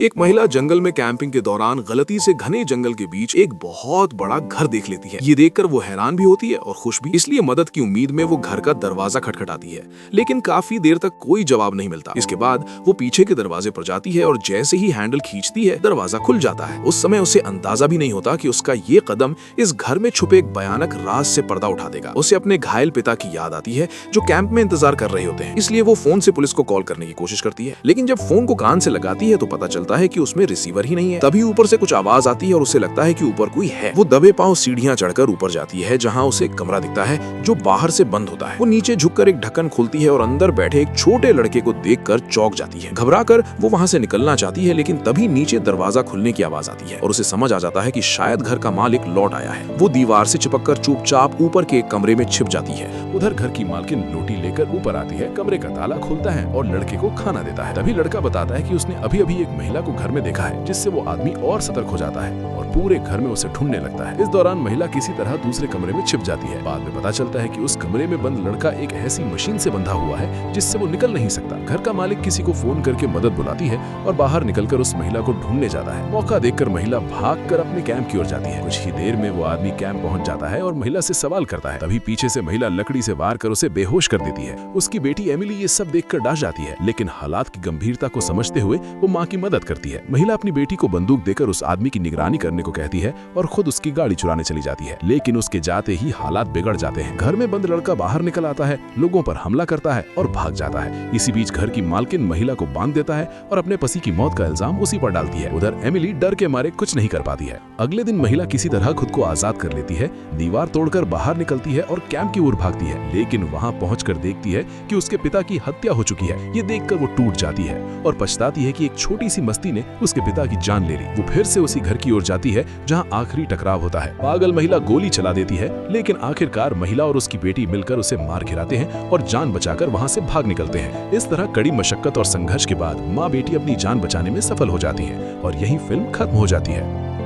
एक महिला जंगल में कैंपिंग के दौरान गलती से घने जंगल के बीच एक बहुत बड़ा घर देख लेती है। ये देखकर वो हैरान भी होती है और खुश भी। इसलिए मदद की उम्मीद में वो घर का दरवाजा खटखटाती है, लेकिन काफी देर तक कोई जवाब नहीं मिलता। इसके बाद वो पीछे के दरवाजे पर जाती है और जैसे ही हैंडल खींचती है दरवाजा खुल जाता है। उस समय उसे अंदाजा भी नहीं होता कि उसका ये कदम इस घर में छुपे एक भयानक राज से पर्दा उठा देगा। उसे अपने घायल पिता की याद आती है जो कैंप में इंतजार कर रहे होते हैं। इसलिए वो फोन से पुलिस को कॉल करने की कोशिश करती है, लेकिन जब फोन को कान से लगाती है तो पता चलता है कि उसमें रिसीवर ही नहीं है। तभी ऊपर से कुछ आवाज आती है और उसे लगता है कि ऊपर कोई है। वो दबे पांव सीढ़ियां चढ़कर ऊपर जाती है, जहां उसे एक कमरा दिखता है जो बाहर से बंद होता है। वो नीचे झुककर एक ढक्कन खोलती है और अंदर बैठे एक छोटे लड़के को देखकर चौंक जाती है। घबराकर वो वहां से निकलना चाहती है, लेकिन तभी नीचे दरवाजा खुलने की आवाज आती है और उसे समझ आ जाता है कि शायद घर का मालिक लौट आया है। वो दीवार से चिपककर चुपचाप ऊपर के एक कमरे में छिप जाती है। उधर घर की मालकिन रोटी लेकर ऊपर आती है, कमरे का ताला खोलता है और लड़के को खाना देता है। तभी लड़का बताता है कि उसने अभी एक महिला को घर में देखा है, जिससे वो आदमी और सतर्क हो जाता है और पूरे घर में उसे ढूंढने लगता है। इस दौरान महिला किसी तरह दूसरे कमरे में छिप जाती है। बाद में पता चलता है कि उस कमरे में बंद लड़का एक ऐसी मशीन से बंधा हुआ है जिससे वो निकल नहीं सकता। घर का मालिक किसी को फोन करके मदद बुलाती है और बाहर निकलकर उस महिला को ढूंढने जाता है। मौका देखकर महिला भागकर अपने कैंप की ओर जाती है। कुछ ही देर में वो आदमी कैंप पहुंच जाता है और महिला से सवाल करता है। तभी पीछे से महिला लकड़ी से वार कर उसे बेहोश कर देती है। उसकी बेटी एमिली ये सब देखकर डर जाती है, लेकिन हालात की गंभीरता को समझते हुए वो माँ की मदद करती है। महिला अपनी बेटी को बंदूक देकर उस आदमी की निगरानी करने को कहती है और खुद उसकी गाड़ी चुराने चली जाती है, लेकिन उसके जाते ही हालात बिगड़ जाते हैं। घर में बंद लड़का बाहर निकल आता है, लोगों पर हमला करता है और भाग जाता है। इसी बीच घर की मालकिन महिला को बांध देता है और अपने पति की मौत का इल्जाम उसी पर डालती है। उधर एमिली डर के मारे कुछ नहीं कर पाती है। अगले दिन महिला किसी तरह खुद को आजाद कर लेती है, दीवार तोड़कर बाहर निकलती है और कैंप की ओर भागती है, लेकिन वहां पहुंचकर देखती है कि उसके पिता की हत्या हो चुकी है। ये देखकर वो टूट जाती है और पछताती है कि एक छोटी सी मस्ती ने उसके पिता की जान ले ली। वो फिर से उसी घर की ओर जाती है जहां आखिरी टकराव होता है। पागल महिला गोली चला देती है, लेकिन आखिरकार महिला और उसकी बेटी मिलकर उसे मार गिराते हैं और जान बचाकर वहां से भाग निकलते हैं। इस तरह कड़ी मशक्कत और संघर्ष के बाद माँ बेटी अपनी जान बचाने में सफल हो जाती हैं और यही फिल्म खत्म हो जाती है।